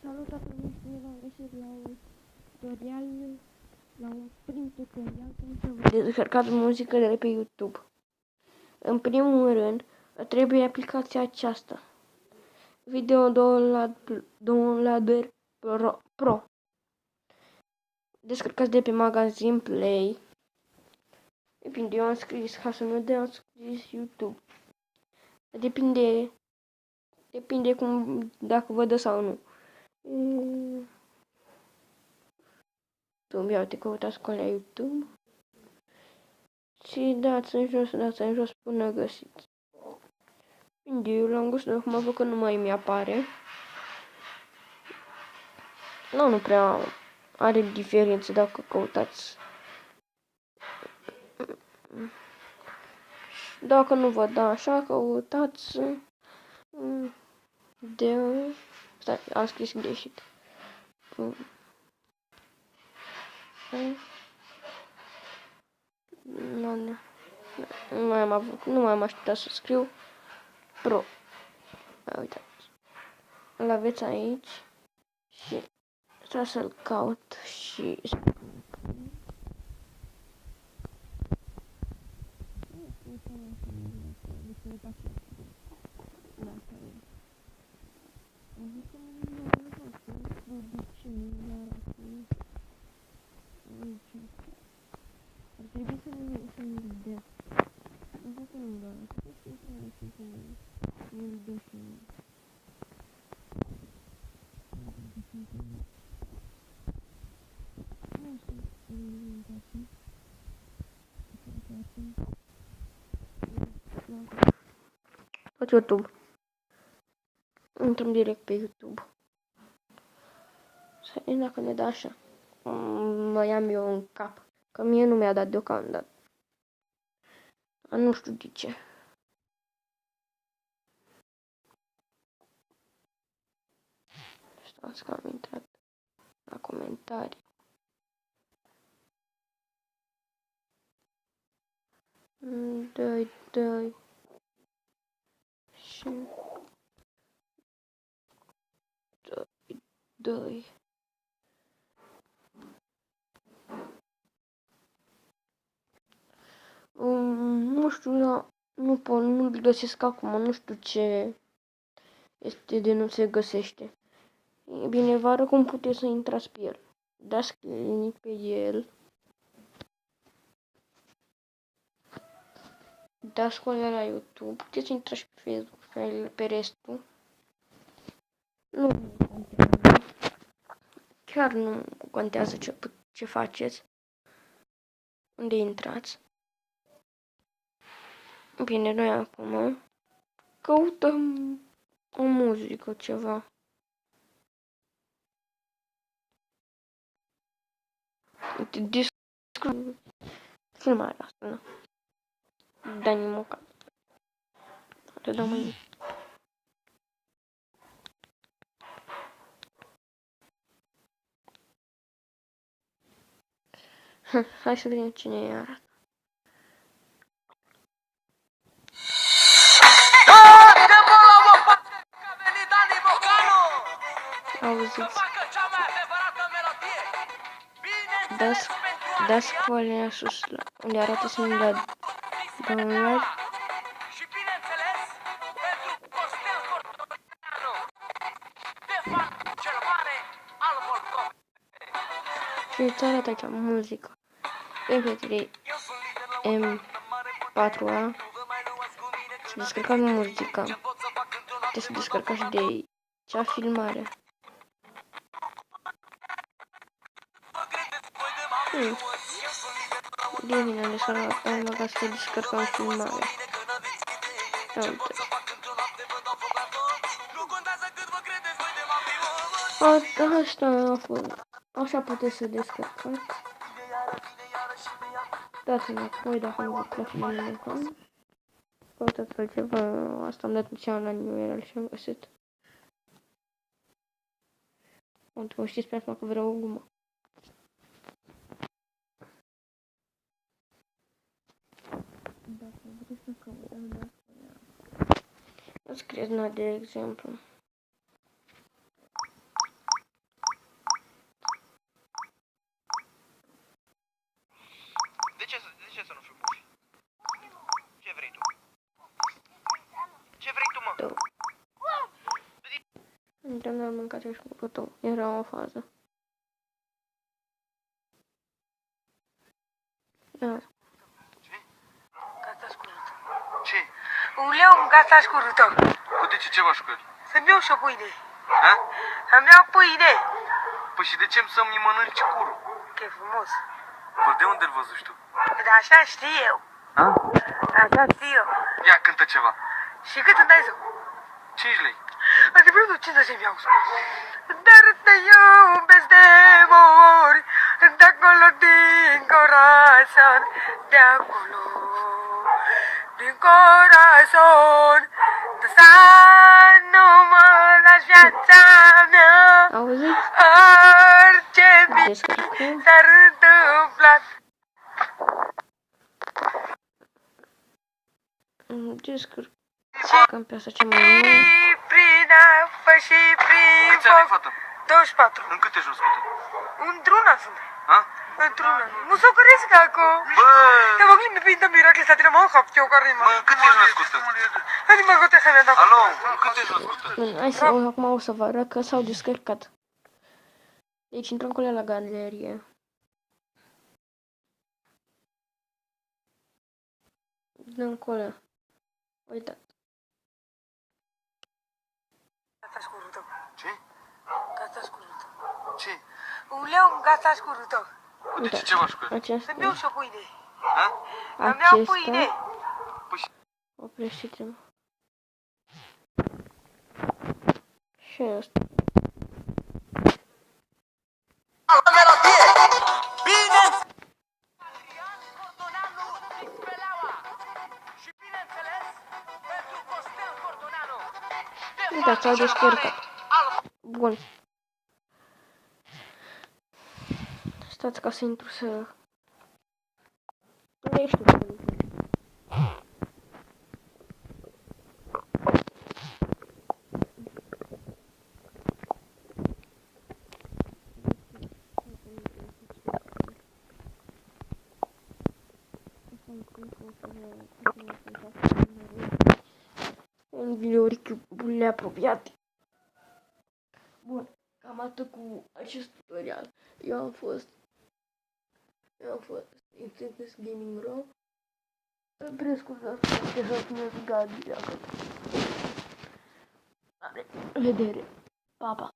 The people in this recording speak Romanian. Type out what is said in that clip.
Salut toată lumea și bine v-am găsit la un tutorial, la un prim tutorial cum să vă descărcați muzică de pe YouTube. În primul rând, trebuie aplicația aceasta, Video Downloader Pro. Descărcați de pe magazin Play. Depinde, eu am scris ca să nu dea, am scris YouTube. Depinde cum, dacă vă dă sau nu. Ia uite, căutați cu alea YouTube și dați în jos până găsiți. Eu l-am găsit, acum văd că nu mai mi apare. Nu prea are diferență dacă căutați. Dacă nu vă dă așa, căutați de... Stai, am scris greșit. Nu mai am așteptat să scriu Pro. Uitați. Îl aveți aici și trebuie să-l caut și... Ar trebui să nu-l dea. Nu văd că nu-l dea. Nu-l dea și nu. Tot YouTube. Intrăm direct pe YouTube. Să vedem dacă ne dă așa. Mai am eu în cap. Că mie nu mi-a dat deocamdată. Nu știu de ce. Stați că am intrat la comentarii. Dă-i. Și... Dă-i. Nu știu, nu-l găsesc acum, nu știu ce este de nu se găsește. E bine, vă arăt cum puteți să intrați pe el. Dați click pe el. Dați cu alea la YouTube. Puteți intra și pe Facebook, pe restul. Nu contează. Chiar nu contează ce faceți. Unde intrați. Bine, noi acum căutăm o muzică, ceva. Uite, filmarea asta, nu. Dani Moca. Le dăm mai. Hai să vedem cine e arată. Auziți? Dați cu alea sus, unde arată semnul la download. Și bineînțeles, pentru Costel Cortoianu, de fapt cel mare al Moldovei. Și îți arată aici muzică. MP3 M4A. Să descărcăm muzica. Puteți să descărcați și de cea filmare. Bine, am descărcat, am băgat să descărcăm filmare. Uite. Asta a fost. Așa puteți să descărcați. Dați înapoi dacă nu vă place mai mult. Căutați altceva. Asta am dat cea la numerele și am găsit. Mă știți pe asta că vreau o gumă. Dacă vreți să căutăm de acolo. Scrieți, de exemplu. Intram la mâncare și curățău. Era o fază. Da. Gata scurut. Ce? Un leu gata scurut. Cu de ce ceva școală? Să-mi iau și o pâine. Ha? Să-mi iau pâine. Păi și de ce să-mi mănânci curul? Ce frumos. Păi de unde-l văzuși tu? Dar așa știu eu. Ha? Așa știu eu. Ia, cântă ceva. Și cât îmi dai să? 5 lei. Adevărul 50 mi-au spus. Dar te iubesc de mori, de acolo din corazon, de acolo din corazon. De să nu mă lași viața mea, Auziți? orice bine Descărcăm. s-ar întâmpla. Descărcăm pe asta cea mai nouă. Și prin apă și prin Câți ani ai, foc. fată? 24. În câte jos cu tine? Într-una sunt. Ha? Într-una. Nu s-o crezi како. Bă! Te mogli mi pinta miracle sa tira mă hapti o carima. Mă, în câte ești născută? Hadi mă gote să ne dau. Alo, în câte ești născută? Bun, hai să acum o să vă arăt că s-au descărcat. Deci intrăm cu la galerie. Dăm cu alea. Uitați. Gata scurtă. Ce? Gata scurtă. Ce? Un leu gata scurtă. Cu de ce ceva școală? Aceasta. Să-mi iau și o pâine. Ha? Să-mi iau pâine. Acesta. Oprește-te-mă. Și ăsta. Uitați, s-au descărcat. Bun. Stați ca să intru să... Nu știu. În videourile apropiate. Bun, cam atât cu acest tutorial. Eu am fost Instantaneous Gaming Ro. Îmi prescuzați că să-mi Gabi. La vedere. Pa, pa.